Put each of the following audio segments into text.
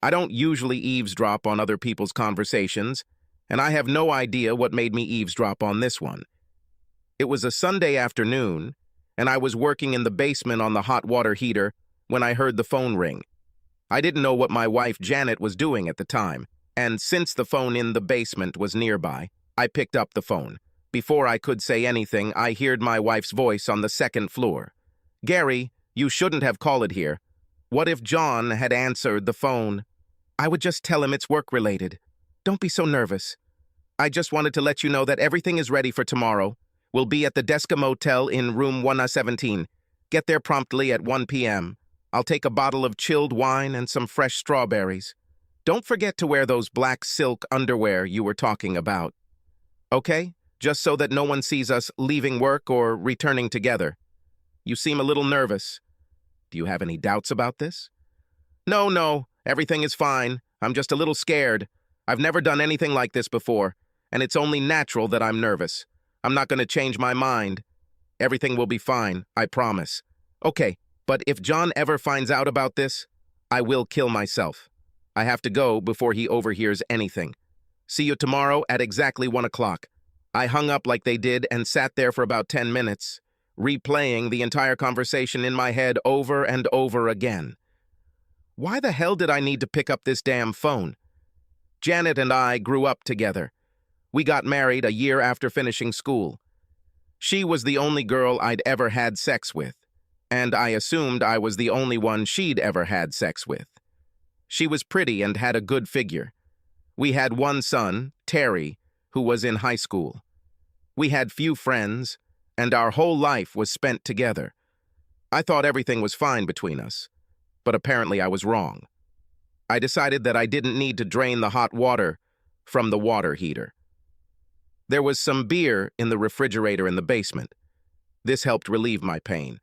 I don't usually eavesdrop on other people's conversations, and I have no idea what made me eavesdrop on this one. It was a Sunday afternoon, and I was working in the basement on the hot water heater when I heard the phone ring. I didn't know what my wife Janet was doing at the time, and since the phone in the basement was nearby, I picked up the phone. Before I could say anything, I heard my wife's voice on the second floor. "Gary, you shouldn't have called it here. What if John had answered the phone?" "I would just tell him it's work-related. Don't be so nervous. I just wanted to let you know that everything is ready for tomorrow. We'll be at the Desca Motel in room 117. Get there promptly at 1 p.m. I'll take a bottle of chilled wine and some fresh strawberries. Don't forget to wear those black silk underwear you were talking about. Okay? Just so that no one sees us leaving work or returning together. You seem a little nervous. Do you have any doubts about this?" No, everything is fine. I'm just a little scared. I've never done anything like this before, and it's only natural that I'm nervous. I'm not going to change my mind. Everything will be fine, I promise." "Okay, but if John ever finds out about this, I will kill myself. I have to go before he overhears anything. See you tomorrow at exactly 1 o'clock. I hung up like they did and sat there for about 10 minutes, replaying the entire conversation in my head over and over again. Why the hell did I need to pick up this damn phone? Janet and I grew up together. We got married a year after finishing school. She was the only girl I'd ever had sex with, and I assumed I was the only one she'd ever had sex with. She was pretty and had a good figure. We had one son, Terry, who was in high school. We had few friends, and our whole life was spent together. I thought everything was fine between us, but apparently I was wrong. I decided that I didn't need to drain the hot water from the water heater. There was some beer in the refrigerator in the basement. This helped relieve my pain.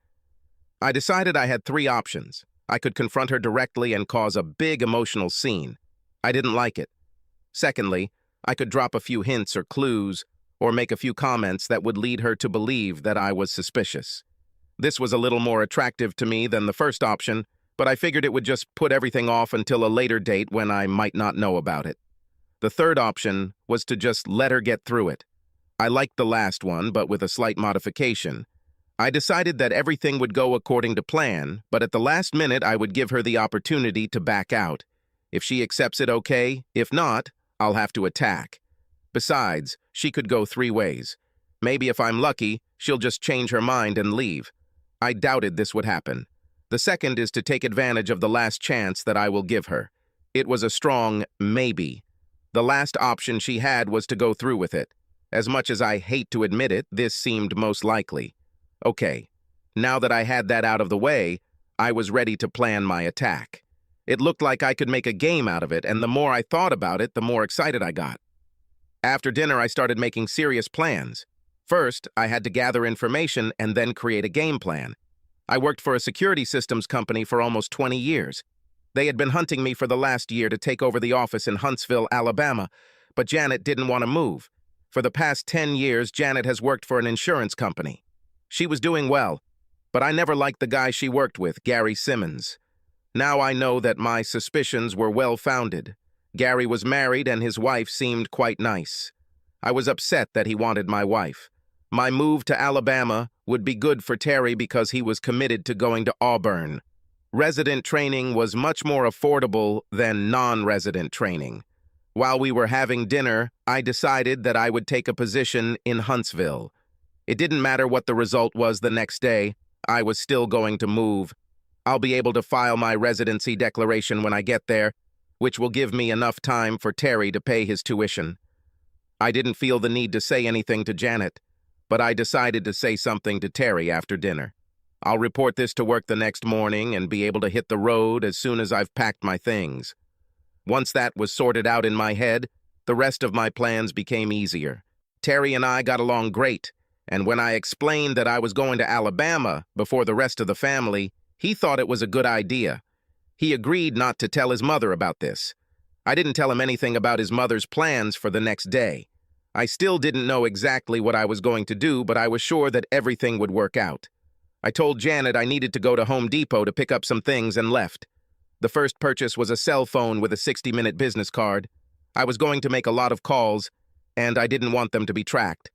I decided I had 3 options. I could confront her directly and cause a big emotional scene. I didn't like it. Secondly, I could drop a few hints or clues or make a few comments that would lead her to believe that I was suspicious. This was a little more attractive to me than the first option, but I figured it would just put everything off until a later date when I might not know about it. The third option was to just let her get through it. I liked the last one, but with a slight modification. I decided that everything would go according to plan, but at the last minute I would give her the opportunity to back out. If she accepts it, okay. If not, I'll have to attack. Besides, she could go 3 ways. Maybe if I'm lucky, she'll just change her mind and leave. I doubted this would happen. The second is to take advantage of the last chance that I will give her. It was a strong maybe. The last option she had was to go through with it. As much as I hate to admit it, this seemed most likely. Okay, now that I had that out of the way, I was ready to plan my attack. It looked like I could make a game out of it, and the more I thought about it, the more excited I got. After dinner, I started making serious plans. First, I had to gather information and then create a game plan. I worked for a security systems company for almost 20 years. They had been hunting me for the last year to take over the office in Huntsville, Alabama, but Janet didn't want to move. For the past 10 years, Janet has worked for an insurance company. She was doing well, but I never liked the guy she worked with, Gary Simmons. Now I know that my suspicions were well-founded. Gary was married and his wife seemed quite nice. I was upset that he wanted my wife. My move to Alabama would be good for Terry because he was committed to going to Auburn. Resident training was much more affordable than non-resident training. While we were having dinner, I decided that I would take a position in Huntsville. It didn't matter what the result was the next day, I was still going to move. I'll be able to file my residency declaration when I get there, which will give me enough time for Terry to pay his tuition. I didn't feel the need to say anything to Janet, but I decided to say something to Terry after dinner. I'll report this to work the next morning and be able to hit the road as soon as I've packed my things. Once that was sorted out in my head, the rest of my plans became easier. Terry and I got along great, and when I explained that I was going to Alabama before the rest of the family, he thought it was a good idea. He agreed not to tell his mother about this. I didn't tell him anything about his mother's plans for the next day. I still didn't know exactly what I was going to do, but I was sure that everything would work out. I told Janet I needed to go to Home Depot to pick up some things and left. The first purchase was a cell phone with a 60-minute business card. I was going to make a lot of calls, and I didn't want them to be tracked.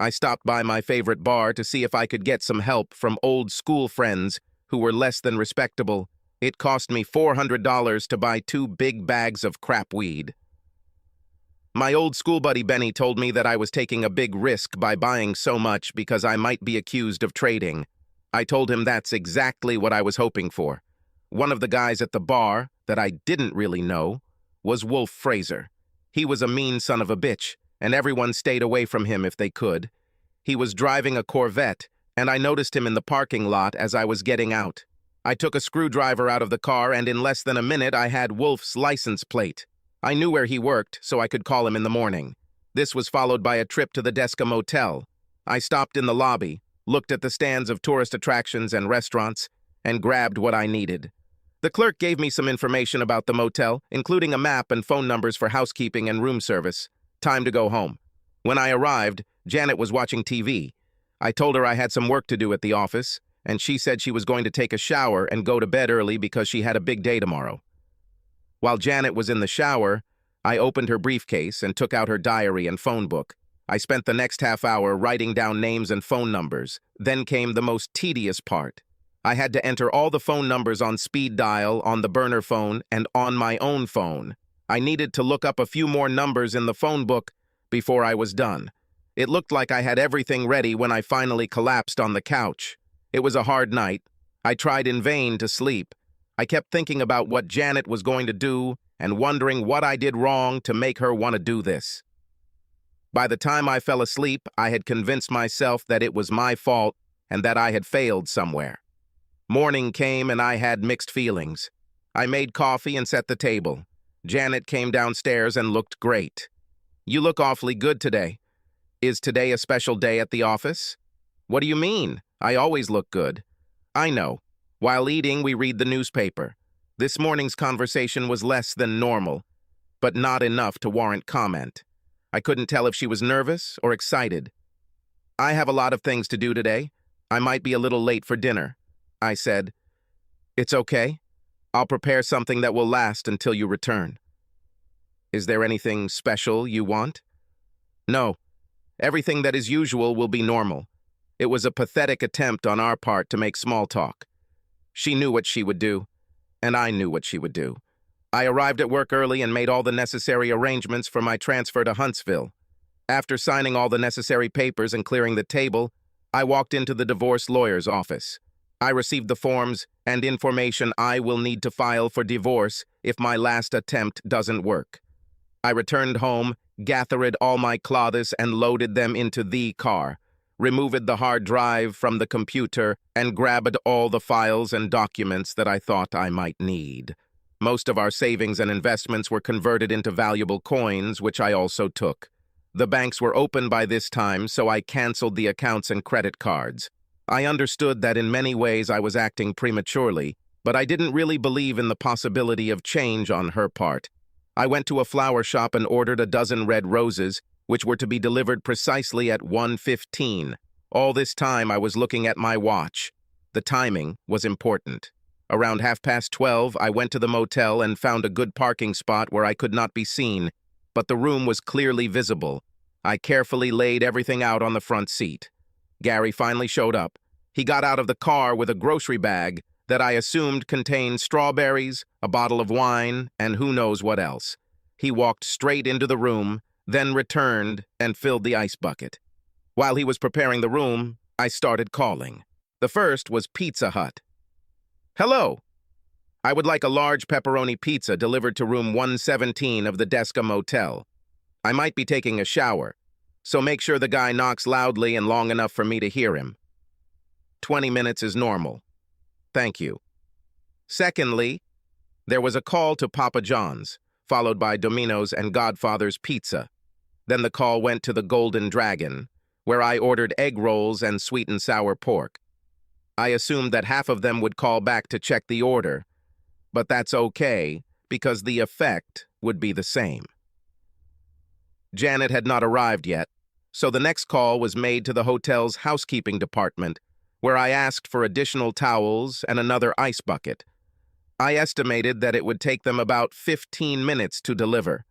I stopped by my favorite bar to see if I could get some help from old school friends who were less than respectable. It cost me $400 to buy 2 big bags of crap weed. My old school buddy Benny told me that I was taking a big risk by buying so much because I might be accused of trading. I told him that's exactly what I was hoping for. One of the guys at the bar, that I didn't really know, was Wolf Fraser. He was a mean son of a bitch, and everyone stayed away from him if they could. He was driving a Corvette, and I noticed him in the parking lot as I was getting out. I took a screwdriver out of the car, and in less than a minute I had Wolf's license plate. I knew where he worked, so I could call him in the morning. This was followed by a trip to the Desca Motel. I stopped in the lobby, looked at the stands of tourist attractions and restaurants, and grabbed what I needed. The clerk gave me some information about the motel, including a map and phone numbers for housekeeping and room service. Time to go home. When I arrived, Janet was watching TV. I told her I had some work to do at the office, and she said she was going to take a shower and go to bed early because she had a big day tomorrow. While Janet was in the shower, I opened her briefcase and took out her diary and phone book. I spent the next half hour writing down names and phone numbers. Then came the most tedious part. I had to enter all the phone numbers on speed dial, on the burner phone, and on my own phone. I needed to look up a few more numbers in the phone book before I was done. It looked like I had everything ready when I finally collapsed on the couch. It was a hard night. I tried in vain to sleep. I kept thinking about what Janet was going to do and wondering what I did wrong to make her want to do this. By the time I fell asleep, I had convinced myself that it was my fault and that I had failed somewhere. Morning came and I had mixed feelings. I made coffee and set the table. Janet came downstairs and looked great. "You look awfully good today. Is today a special day at the office?" "What do you mean? I always look good." "I know. While eating, we read the newspaper. This morning's conversation was less than normal, but not enough to warrant comment. I couldn't tell if she was nervous or excited. "I have a lot of things to do today. I might be a little late for dinner," I said. "It's okay. I'll prepare something that will last until you return." "Is there anything special you want?" "No. Everything that is usual will be normal. It was a pathetic attempt on our part to make small talk. She knew what she would do, and I knew what she would do. I arrived at work early and made all the necessary arrangements for my transfer to Huntsville. After signing all the necessary papers and clearing the table, I walked into the divorce lawyer's office. I received the forms and information I will need to file for divorce if my last attempt doesn't work. I returned home, gathered all my clothes and loaded them into the car, removed the hard drive from the computer, and grabbed all the files and documents that I thought I might need. Most of our savings and investments were converted into valuable coins, which I also took. The banks were open by this time, so I canceled the accounts and credit cards. I understood that in many ways I was acting prematurely, but I didn't really believe in the possibility of change on her part. I went to a flower shop and ordered a dozen red roses, which were to be delivered precisely at 1:15. All this time I was looking at my watch. The timing was important. Around 12:30, I went to the motel and found a good parking spot where I could not be seen, but the room was clearly visible. I carefully laid everything out on the front seat. Gary finally showed up. He got out of the car with a grocery bag that I assumed contained strawberries, a bottle of wine, and who knows what else. He walked straight into the room, then returned and filled the ice bucket. While he was preparing the room, I started calling. The first was Pizza Hut. "Hello. I would like a large pepperoni pizza delivered to room 117 of the Desca Motel. I might be taking a shower, so make sure the guy knocks loudly and long enough for me to hear him. 20 minutes is normal. Thank you." Secondly, there was a call to Papa John's, followed by Domino's and Godfather's Pizza. Then the call went to the Golden Dragon, where I ordered egg rolls and sweet and sour pork. I assumed that half of them would call back to check the order, but that's okay, because the effect would be the same. Janet had not arrived yet, so the next call was made to the hotel's housekeeping department, where I asked for additional towels and another ice bucket. I estimated that it would take them about 15 minutes to deliver.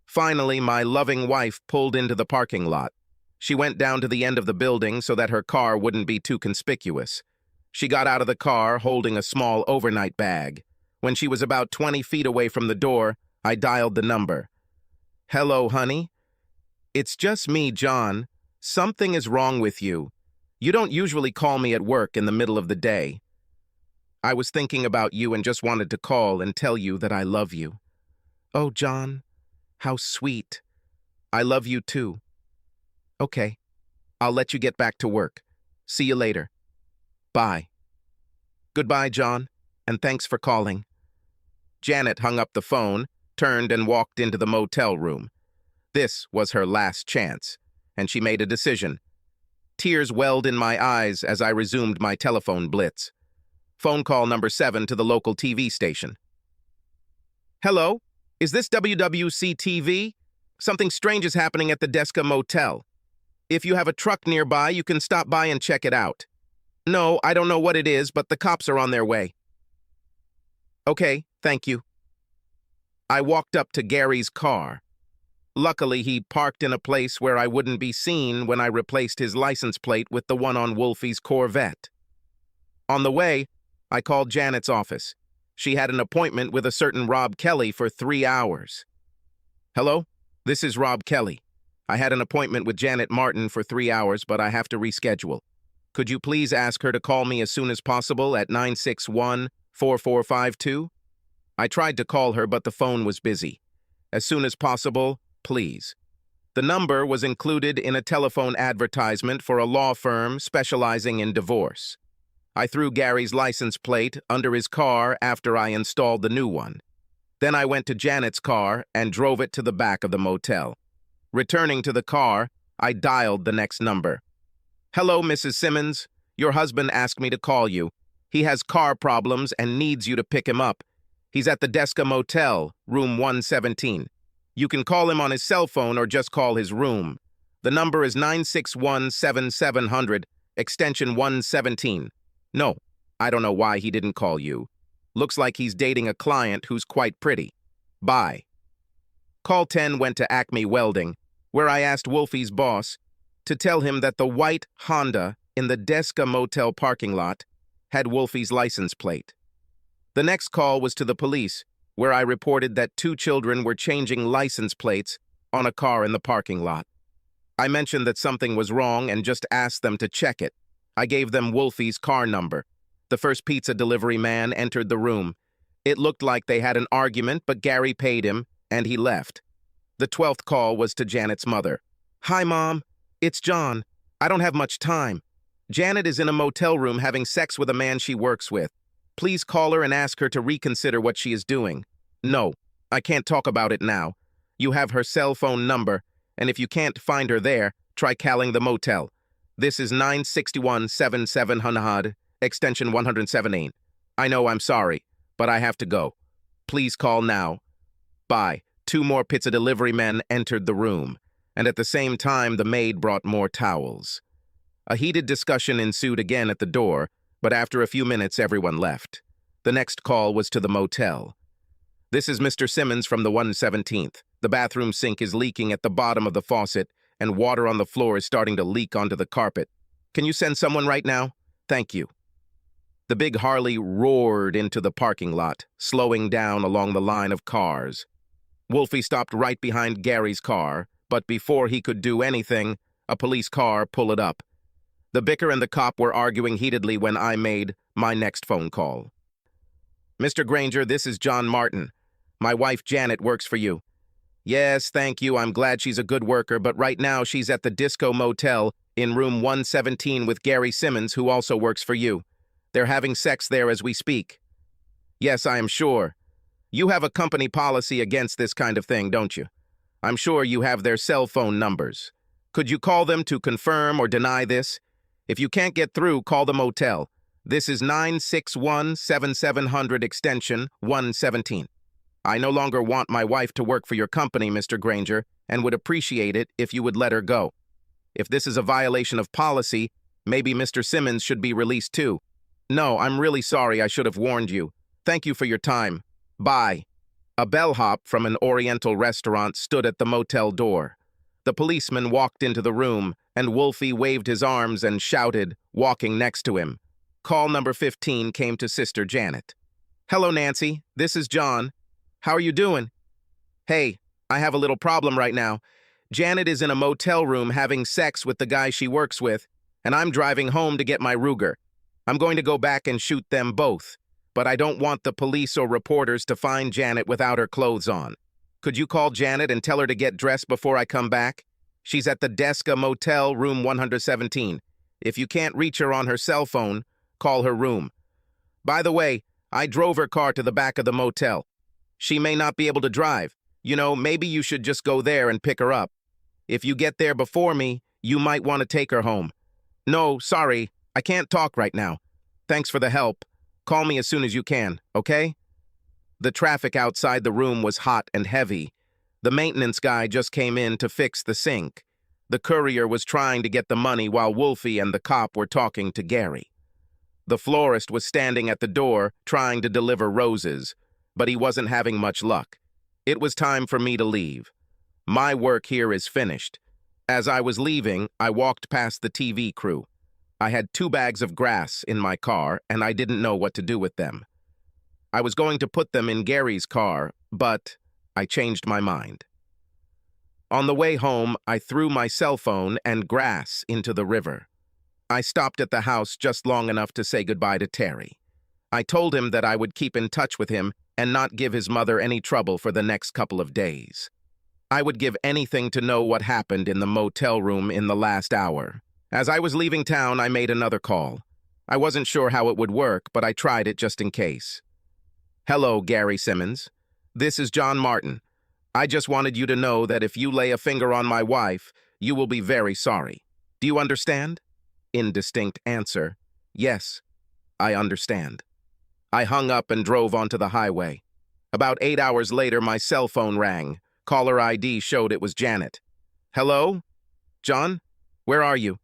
Finally, my loving wife pulled into the parking lot. She went down to the end of the building so that her car wouldn't be too conspicuous. She got out of the car holding a small overnight bag. When she was about 20 feet away from the door, I dialed the number. "Hello, honey. It's just me, John. Something is wrong with you. You don't usually call me at work in the middle of the day. I was thinking about you and just wanted to call and tell you that I love you." "Oh, John, how sweet. I love you too." "Okay, I'll let you get back to work. See you later. Bye." "Goodbye, John, and thanks for calling." Janet hung up the phone, turned and walked into the motel room. This was her last chance, and she made a decision. Tears welled in my eyes as I resumed my telephone blitz. Phone call number 7 to the local TV station. "Hello, is this WWC-TV? Something strange is happening at the Desca Motel. If you have a truck nearby, you can stop by and check it out." "No, I don't know what it is, but the cops are on their way." "Okay, thank you." I walked up to Gary's car. Luckily, he parked in a place where I wouldn't be seen when I replaced his license plate with the one on Wolfie's Corvette. On the way, I called Janet's office. She had an appointment with a certain Rob Kelly for 3 hours. "Hello, this is Rob Kelly. I had an appointment with Janet Martin for 3 hours, but I have to reschedule. Could you please ask her to call me as soon as possible at 961-4452? I tried to call her, but the phone was busy. As soon as possible, please." The number was included in a telephone advertisement for a law firm specializing in divorce. I threw Gary's license plate under his car after I installed the new one. Then I went to Janet's car and drove it to the back of the motel. Returning to the car, I dialed the next number. "Hello, Mrs. Simmons. Your husband asked me to call you. He has car problems and needs you to pick him up. He's at the Desca Motel, room 117. You can call him on his cell phone or just call his room. The number is 961-7700, extension 117. No, I don't know why he didn't call you. Looks like he's dating a client who's quite pretty. Bye." Call 10 went to Acme Welding, where I asked Wolfie's boss to tell him that the white Honda in the Desca Motel parking lot had Wolfie's license plate. The next call was to the police, where I reported that 2 children were changing license plates on a car in the parking lot. I mentioned that something was wrong and just asked them to check it. I gave them Wolfie's car number. The first pizza delivery man entered the room. It looked like they had an argument, but Gary paid him, and he left. The 12th call was to Janet's mother. "Hi, Mom. It's John. I don't have much time. Janet is in a motel room having sex with a man she works with. Please call her and ask her to reconsider what she is doing." "No, I can't talk about it now. You have her cell phone number, and if you can't find her there, try calling the motel. This is 961-7700, extension 178. I know, I'm sorry, but I have to go. Please call now. Bye." 2 more pizza delivery men entered the room, and at the same time the maid brought more towels. A heated discussion ensued again at the door, but after a few minutes everyone left. The next call was to the motel. "This is Mr. Simmons from the 117th. The bathroom sink is leaking at the bottom of the faucet, and water on the floor is starting to leak onto the carpet. Can you send someone right now? Thank you." The big Harley roared into the parking lot, slowing down along the line of cars. Wolfie stopped right behind Gary's car, but before he could do anything, a police car pulled up. The bicker and the cop were arguing heatedly when I made my next phone call. "Mr. Granger, this is John Martin. My wife Janet works for you." "Yes, thank you. I'm glad she's a good worker, but right now she's at the Disco Motel in room 117 with Gary Simmons, who also works for you. They're having sex there as we speak." "Yes, I am sure. You have a company policy against this kind of thing, don't you? I'm sure you have their cell phone numbers. Could you call them to confirm or deny this? If you can't get through, call the motel. This is 961-7700, extension 117. I no longer want my wife to work for your company, Mr. Granger, and would appreciate it if you would let her go. If this is a violation of policy, maybe Mr. Simmons should be released too. No, I'm really sorry, I should have warned you. Thank you for your time. Bye. A bellhop from an Oriental restaurant stood at the motel door. The policeman walked into the room, and Wolfie waved his arms and shouted, walking next to him. Call number 15 came to Sister Janet. Hello, Nancy. This is John. How are you doing? Hey, I have a little problem right now. Janet is in a motel room having sex with the guy she works with, and I'm driving home to get my Ruger. I'm going to go back and shoot them both, but I don't want the police or reporters to find Janet without her clothes on. Could you call Janet and tell her to get dressed before I come back? She's at the Desca Motel, room 117. If you can't reach her on her cell phone, call her room. By the way, I drove her car to the back of the motel. She may not be able to drive. Maybe you should just go there and pick her up. If you get there before me, you might want to take her home. No, sorry, I can't talk right now. Thanks for the help. Call me as soon as you can, okay? The traffic outside the room was hot and heavy. The maintenance guy just came in to fix the sink. The courier was trying to get the money while Wolfie and the cop were talking to Gary. The florist was standing at the door trying to deliver roses, but he wasn't having much luck. It was time for me to leave. My work here is finished. As I was leaving, I walked past the TV crew. I had 2 bags of grass in my car, and I didn't know what to do with them. I was going to put them in Gary's car, but I changed my mind. On the way home, I threw my cell phone and grass into the river. I stopped at the house just long enough to say goodbye to Terry. I told him that I would keep in touch with him and not give his mother any trouble for the next couple of days. I would give anything to know what happened in the motel room in the last hour. As I was leaving town, I made another call. I wasn't sure how it would work, but I tried it just in case. Hello, Gary Simmons. This is John Martin. I just wanted you to know that if you lay a finger on my wife, you will be very sorry. Do you understand? Indistinct answer. Yes, I understand. I hung up and drove onto the highway. About 8 hours later, my cell phone rang. Caller ID showed it was Janet. Hello? John? Where are you?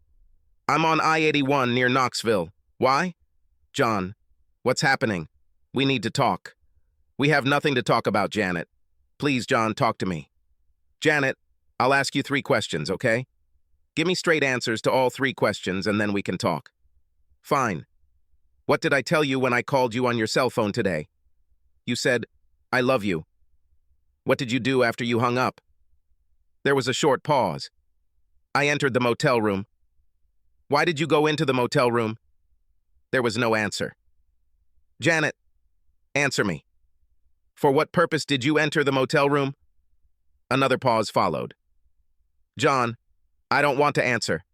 I'm on I-81 near Knoxville. Why? John. What's happening? We need to talk. We have nothing to talk about, Janet. Please, John, talk to me. Janet, I'll ask you 3 questions, okay? Give me straight answers to all 3 questions, and then we can talk. Fine. What did I tell you when I called you on your cell phone today? You said, I love you. What did you do after you hung up? There was a short pause. I entered the motel room. Why did you go into the motel room? There was no answer. Janet, answer me. For what purpose did you enter the motel room? Another pause followed. John, I don't want to answer.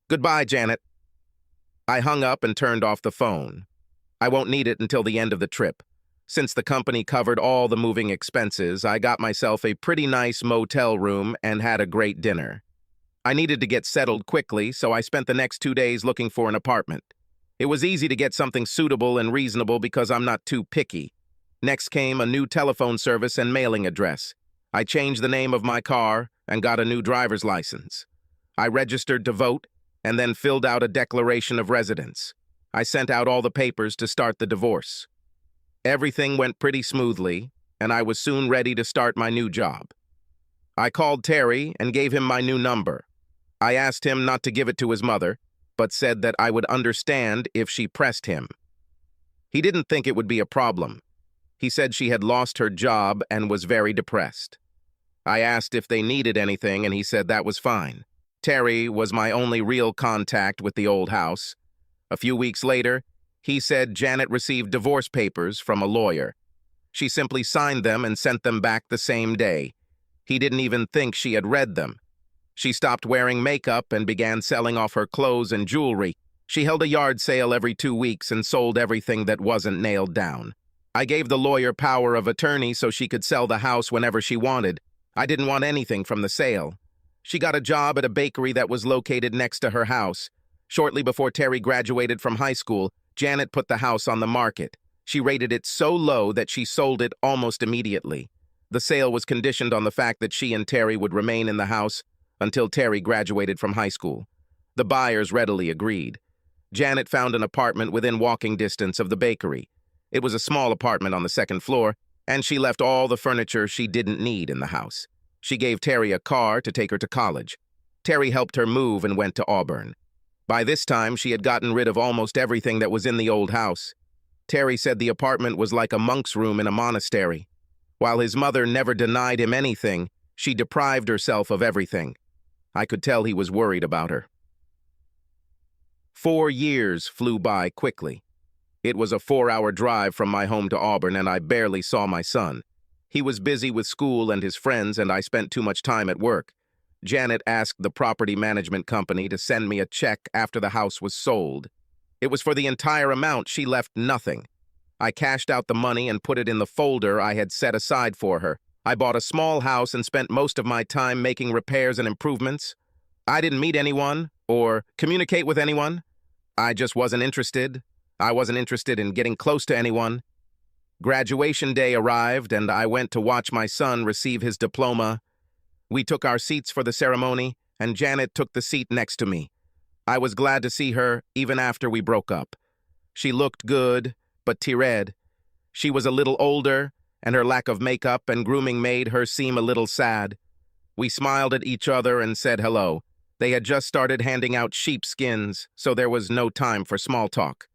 Goodbye, Janet. I hung up and turned off the phone. I won't need it until the end of the trip. Since the company covered all the moving expenses, I got myself a pretty nice motel room and had a great dinner. I needed to get settled quickly, so I spent the next 2 days looking for an apartment. It was easy to get something suitable and reasonable because I'm not too picky. Next came a new telephone service and mailing address. I changed the name of my car and got a new driver's license. I registered to vote and then filled out a declaration of residence. I sent out all the papers to start the divorce. Everything went pretty smoothly, and I was soon ready to start my new job. I called Terry and gave him my new number. I asked him not to give it to his mother, but said that I would understand if she pressed him. He didn't think it would be a problem. He said she had lost her job and was very depressed. I asked if they needed anything, and he said that was fine. Terry was my only real contact with the old house. A few weeks later, he said Janet received divorce papers from a lawyer. She simply signed them and sent them back the same day. He didn't even think she had read them. She stopped wearing makeup and began selling off her clothes and jewelry. She held a yard sale every 2 weeks and sold everything that wasn't nailed down. I gave the lawyer power of attorney so she could sell the house whenever she wanted. I didn't want anything from the sale. She got a job at a bakery that was located next to her house. Shortly before Terry graduated from high school, Janet put the house on the market. She rated it so low that she sold it almost immediately. The sale was conditioned on the fact that she and Terry would remain in the house until Terry graduated from high school. The buyers readily agreed. Janet found an apartment within walking distance of the bakery. It was a small apartment on the second floor, and she left all the furniture she didn't need in the house. She gave Terry a car to take her to college. Terry helped her move and went to Auburn. By this time, she had gotten rid of almost everything that was in the old house. Terry said the apartment was like a monk's room in a monastery. While his mother never denied him anything, she deprived herself of everything. I could tell he was worried about her. 4 years flew by quickly. It was a 4-hour drive from my home to Auburn, and I barely saw my son. He was busy with school and his friends, and I spent too much time at work. Janet asked the property management company to send me a check after the house was sold. It was for the entire amount. She left nothing. I cashed out the money and put it in the folder I had set aside for her. I bought a small house and spent most of my time making repairs and improvements. I didn't meet anyone or communicate with anyone. I just wasn't interested. I wasn't interested in getting close to anyone. Graduation day arrived, and I went to watch my son receive his diploma. We took our seats for the ceremony, and Janet took the seat next to me. I was glad to see her even after we broke up. She looked good, but tired. She was a little older, and her lack of makeup and grooming made her seem a little sad. We smiled at each other and said hello. They had just started handing out sheepskins, so there was no time for small talk.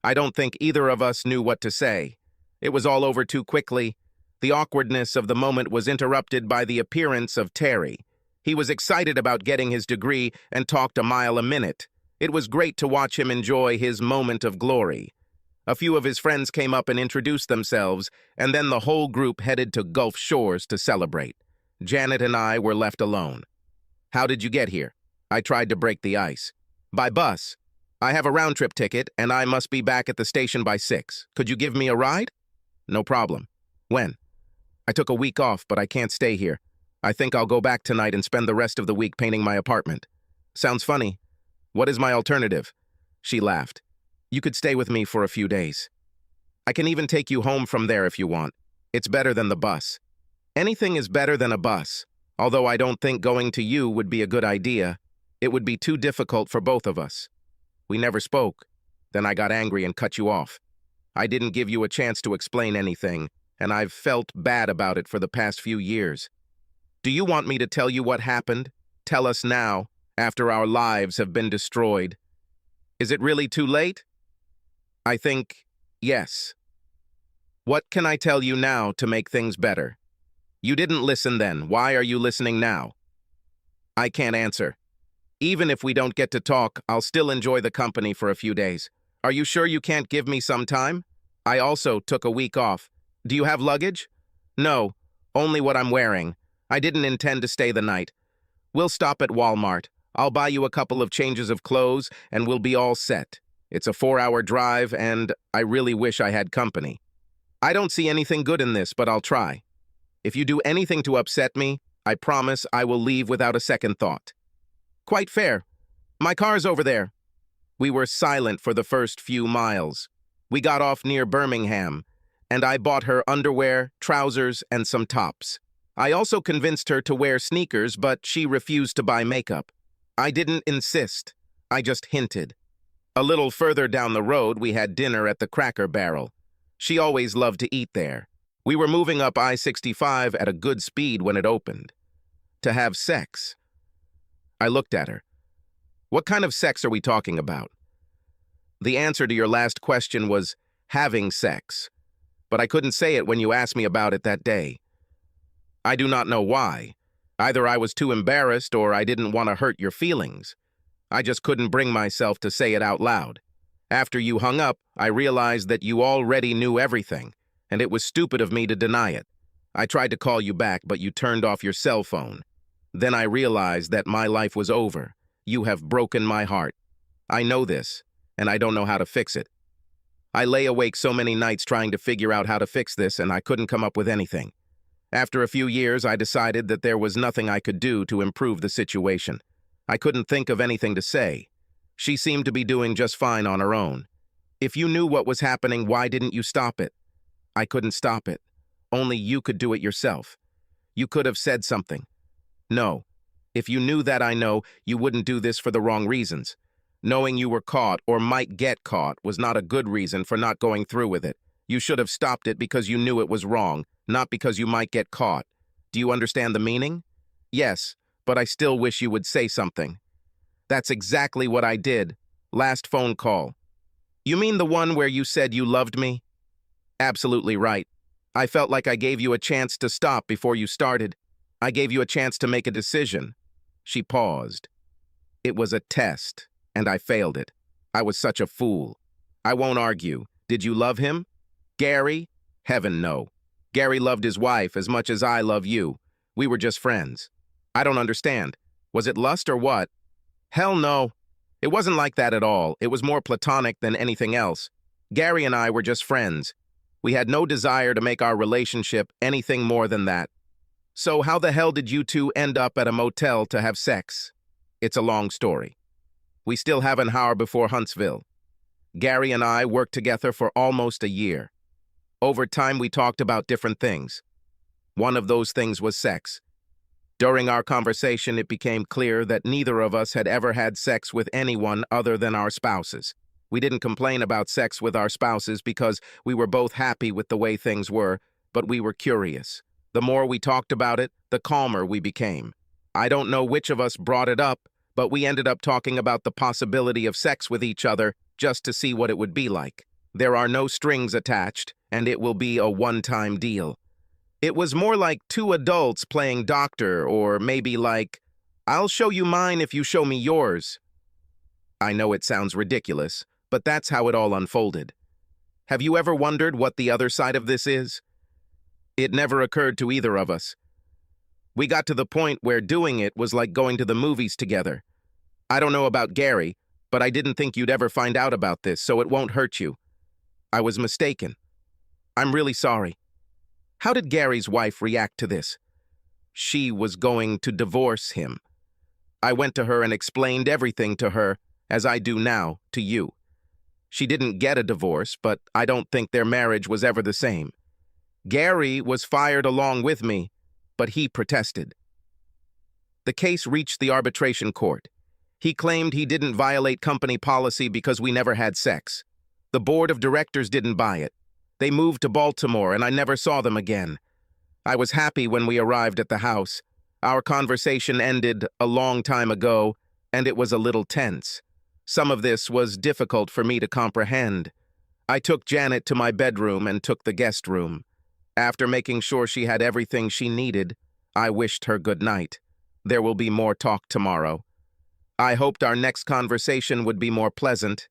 I don't think either of us knew what to say. It was all over too quickly. The awkwardness of the moment was interrupted by the appearance of Terry. He was excited about getting his degree and talked a mile a minute. It was great to watch him enjoy his moment of glory. A few of his friends came up and introduced themselves, and then the whole group headed to Gulf Shores to celebrate. Janet and I were left alone. "How did you get here?" I tried to break the ice. "By bus. I have a round-trip ticket, and I must be back at the station by 6. Could you give me a ride?" "No problem." "When?" "I took a week off, but I can't stay here. I think I'll go back tonight and spend the rest of the week painting my apartment." "Sounds funny. What is my alternative?" She laughed. "You could stay with me for a few days. I can even take you home from there if you want. It's better than the bus." "Anything is better than a bus, although I don't think going to you would be a good idea. It would be too difficult for both of us." We never spoke. Then I got angry and cut you off. I didn't give you a chance to explain anything, and I've felt bad about it for the past few years. Do you want me to tell you what happened? Tell us now, after our lives have been destroyed. Is it really too late? I think, yes. What can I tell you now to make things better? You didn't listen then. Why are you listening now? I can't answer. Even if we don't get to talk, I'll still enjoy the company for a few days. Are you sure you can't give me some time? I also took a week off. Do you have luggage? No, only what I'm wearing. I didn't intend to stay the night. We'll stop at Walmart. I'll buy you a couple of changes of clothes, and we'll be all set. It's a 4-hour drive, and I really wish I had company. I don't see anything good in this, but I'll try. If you do anything to upset me, I promise I will leave without a second thought. Quite fair. My car's over there. We were silent for the first few miles. We got off near Birmingham, and I bought her underwear, trousers, and some tops. I also convinced her to wear sneakers, but she refused to buy makeup. I didn't insist. I just hinted. A little further down the road, we had dinner at the Cracker Barrel. She always loved to eat there. We were moving up I-65 at a good speed when it opened. To have sex. I looked at her. What kind of sex are we talking about? The answer to your last question was having sex, but I couldn't say it when you asked me about it that day. I do not know why. Either I was too embarrassed or I didn't want to hurt your feelings. I just couldn't bring myself to say it out loud. After you hung up, I realized that you already knew everything, and it was stupid of me to deny it. I tried to call you back, but you turned off your cell phone. Then I realized that my life was over. You have broken my heart. I know this, and I don't know how to fix it. I lay awake so many nights trying to figure out how to fix this, and I couldn't come up with anything. After a few years, I decided that there was nothing I could do to improve the situation. I couldn't think of anything to say. She seemed to be doing just fine on her own. If you knew what was happening, why didn't you stop it? I couldn't stop it. Only you could do it yourself. You could have said something. No. If you knew that I know, you wouldn't do this for the wrong reasons. Knowing you were caught or might get caught was not a good reason for not going through with it. You should have stopped it because you knew it was wrong, not because you might get caught. Do you understand the meaning? Yes, but I still wish you would say something. That's exactly what I did. Last phone call. You mean the one where you said you loved me? Absolutely right. I felt like I gave you a chance to stop before you started. I gave you a chance to make a decision. She paused. It was a test, and I failed it. I was such a fool. I won't argue. Did you love him? Gary? Heaven no. Gary loved his wife as much as I love you. We were just friends. I don't understand. Was it lust or what? Hell no. It wasn't like that at all. It was more platonic than anything else. Gary and I were just friends. We had no desire to make our relationship anything more than that. So how the hell did you two end up at a motel to have sex? It's a long story. We still have an hour before Huntsville. Gary and I worked together for almost a year. Over time, we talked about different things. One of those things was sex. During our conversation, it became clear that neither of us had ever had sex with anyone other than our spouses. We didn't complain about sex with our spouses because we were both happy with the way things were, but we were curious. The more we talked about it, the calmer we became. I don't know which of us brought it up, but we ended up talking about the possibility of sex with each other just to see what it would be like. There are no strings attached, and it will be a one-time deal. It was more like two adults playing doctor, or maybe like, I'll show you mine if you show me yours. I know it sounds ridiculous, but that's how it all unfolded. Have you ever wondered what the other side of this is? It never occurred to either of us. We got to the point where doing it was like going to the movies together. I don't know about Gary, but I didn't think you'd ever find out about this, so it won't hurt you. I was mistaken. I'm really sorry. How did Gary's wife react to this? She was going to divorce him. I went to her and explained everything to her, as I do now to you. She didn't get a divorce, but I don't think their marriage was ever the same. Gary was fired along with me, but he protested. The case reached the arbitration court. He claimed he didn't violate company policy because we never had sex. The board of directors didn't buy it. They moved to Baltimore, and I never saw them again. I was happy when we arrived at the house. Our conversation ended a long time ago, and it was a little tense. Some of this was difficult for me to comprehend. I took Janet to my bedroom and took the guest room. After making sure she had everything she needed, I wished her good night. There will be more talk tomorrow. I hoped our next conversation would be more pleasant.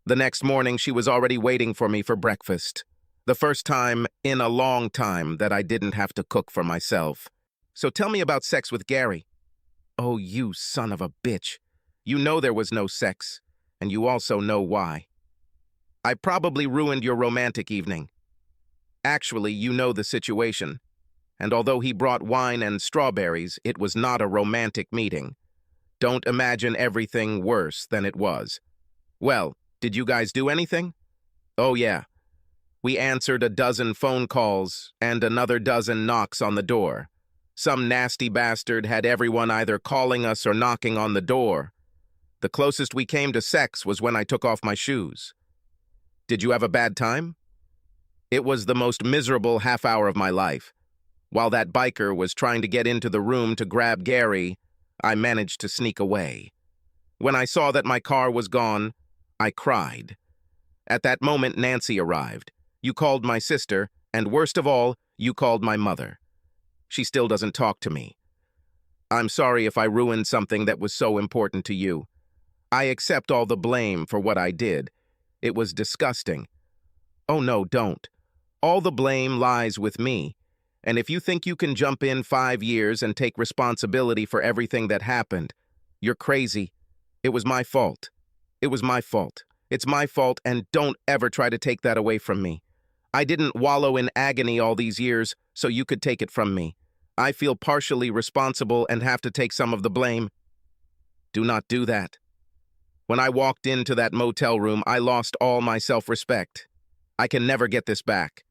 The next morning, she was already waiting for me for breakfast. The first time in a long time that I didn't have to cook for myself. So tell me about sex with Gary. Oh, you son of a bitch. You know there was no sex, and you also know why. I probably ruined your romantic evening. Actually, you know the situation. And although he brought wine and strawberries, it was not a romantic meeting. Don't imagine everything worse than it was. Well, did you guys do anything? Oh, yeah. We answered a dozen phone calls and another dozen knocks on the door. Some nasty bastard had everyone either calling us or knocking on the door. The closest we came to sex was when I took off my shoes. Did you have a bad time? It was the most miserable half hour of my life. While that biker was trying to get into the room to grab Gary, I managed to sneak away. When I saw that my car was gone, I cried. At that moment, Nancy arrived. You called my sister, and worst of all, you called my mother. She still doesn't talk to me. I'm sorry if I ruined something that was so important to you. I accept all the blame for what I did. It was disgusting. Oh no, don't. All the blame lies with me. And if you think you can jump in 5 years and take responsibility for everything that happened, you're crazy. It was my fault. It was my fault. It's my fault, and don't ever try to take that away from me. I didn't wallow in agony all these years, so you could take it from me. I feel partially responsible and have to take some of the blame. Do not do that. When I walked into that motel room, I lost all my self-respect. I can never get this back.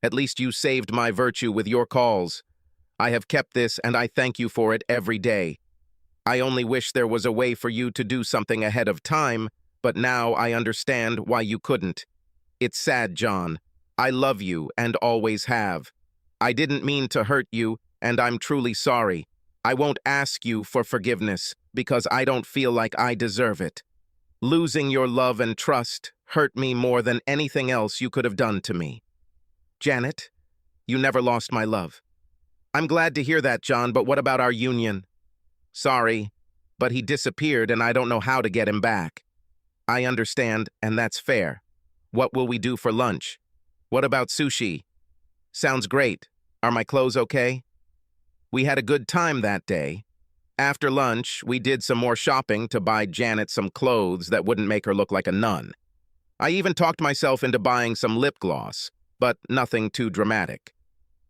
At least you saved my virtue with your calls. I have kept this, and I thank you for it every day. I only wish there was a way for you to do something ahead of time, but now I understand why you couldn't. It's sad, John. I love you and always have. I didn't mean to hurt you, and I'm truly sorry. I won't ask you for forgiveness because I don't feel like I deserve it. Losing your love and trust hurt me more than anything else you could have done to me. Janet, you never lost my love. I'm glad to hear that, John, but what about our union? Sorry, but he disappeared and I don't know how to get him back. I understand, and that's fair. What will we do for lunch? What about sushi? Sounds great. Are my clothes okay? We had a good time that day. After lunch, we did some more shopping to buy Janet some clothes that wouldn't make her look like a nun. I even talked myself into buying some lip gloss, but nothing too dramatic.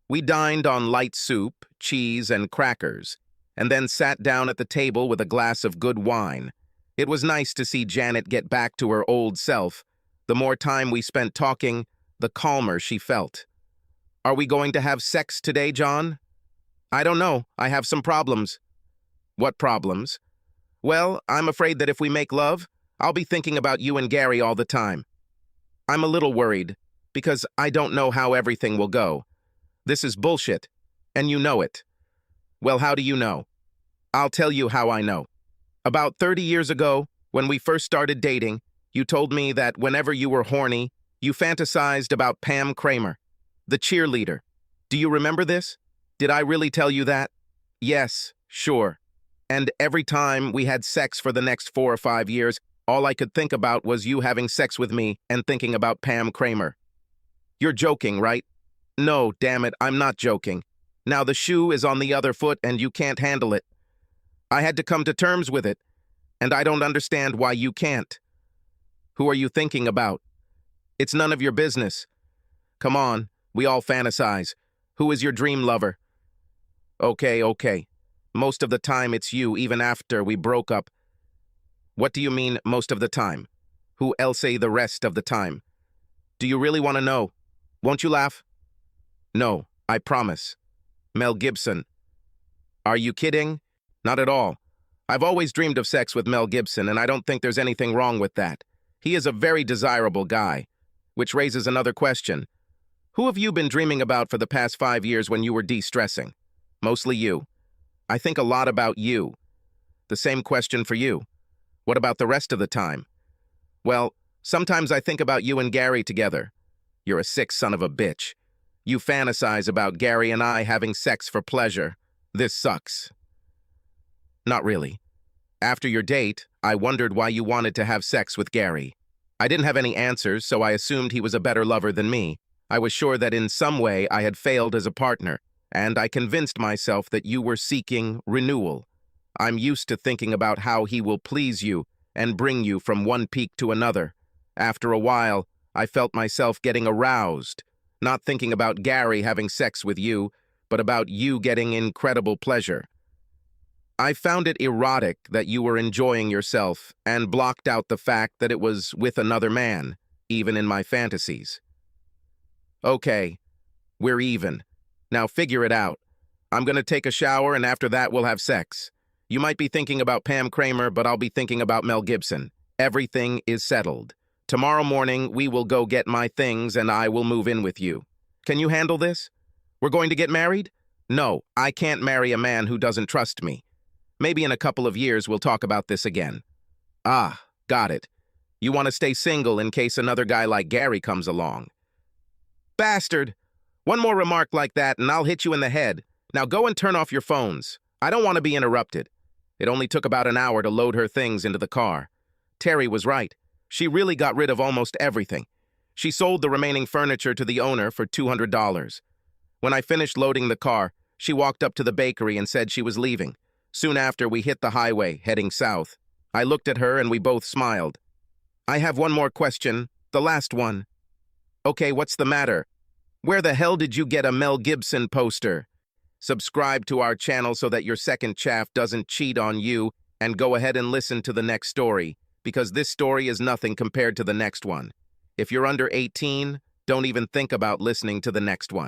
We dined on light soup, cheese, and crackers, and then sat down at the table with a glass of good wine. It was nice to see Janet get back to her old self. The more time we spent talking, the calmer she felt. Are we going to have sex today, John? I don't know. I have some problems. What problems? Well, I'm afraid that if we make love, I'll be thinking about you and Gary all the time. I'm a little worried, because I don't know how everything will go. This is bullshit, and you know it. Well, how do you know? I'll tell you how I know. About 30 years ago, when we first started dating, you told me that whenever you were horny, you fantasized about Pam Kramer, the cheerleader. Do you remember this? Did I really tell you that? Yes, sure. And every time we had sex for the next 4 or 5 years, all I could think about was you having sex with me and thinking about Pam Kramer. You're joking, right? No, damn it, I'm not joking. Now the shoe is on the other foot and you can't handle it. I had to come to terms with it, and I don't understand why you can't. Who are you thinking about? It's none of your business. Come on, we all fantasize. Who is your dream lover? Okay. Most of the time it's you, even after we broke up. What do you mean, most of the time? Who else say the rest of the time? Do you really want to know? Won't you laugh? No, I promise. Mel Gibson. Are you kidding? Not at all. I've always dreamed of sex with Mel Gibson, and I don't think there's anything wrong with that. He is a very desirable guy. Which raises another question. Who have you been dreaming about for the past 5 years when you were de-stressing? Mostly you. I think a lot about you. The same question for you. What about the rest of the time? Well, sometimes I think about you and Gary together. You're a sick son of a bitch. You fantasize about Gary and I having sex for pleasure. This sucks. Not really. After your date, I wondered why you wanted to have sex with Gary. I didn't have any answers, so I assumed he was a better lover than me. I was sure that in some way I had failed as a partner, and I convinced myself that you were seeking renewal. I'm used to thinking about how he will please you and bring you from one peak to another. After a while, I felt myself getting aroused, not thinking about Gary having sex with you, but about you getting incredible pleasure. I found it erotic that you were enjoying yourself and blocked out the fact that it was with another man, even in my fantasies. Okay, we're even. Now figure it out. I'm gonna take a shower and after that we'll have sex. You might be thinking about Pam Kramer, but I'll be thinking about Mel Gibson. Everything is settled. Tomorrow morning we will go get my things and I will move in with you. Can you handle this? We're going to get married? No, I can't marry a man who doesn't trust me. Maybe in a couple of years we'll talk about this again. Ah, got it. You want to stay single in case another guy like Gary comes along. Bastard! One more remark like that and I'll hit you in the head. Now go and turn off your phones. I don't want to be interrupted. It only took about an hour to load her things into the car. Terry was right. She really got rid of almost everything. She sold the remaining furniture to the owner for $200. When I finished loading the car, she walked up to the bakery and said she was leaving. Soon after, we hit the highway, heading south. I looked at her and we both smiled. I have one more question, the last one. Okay, what's the matter? Where the hell did you get a Mel Gibson poster? Subscribe to our channel so that your second chaff doesn't cheat on you, and go ahead and listen to the next story, because this story is nothing compared to the next one. If you're under 18, don't even think about listening to the next one.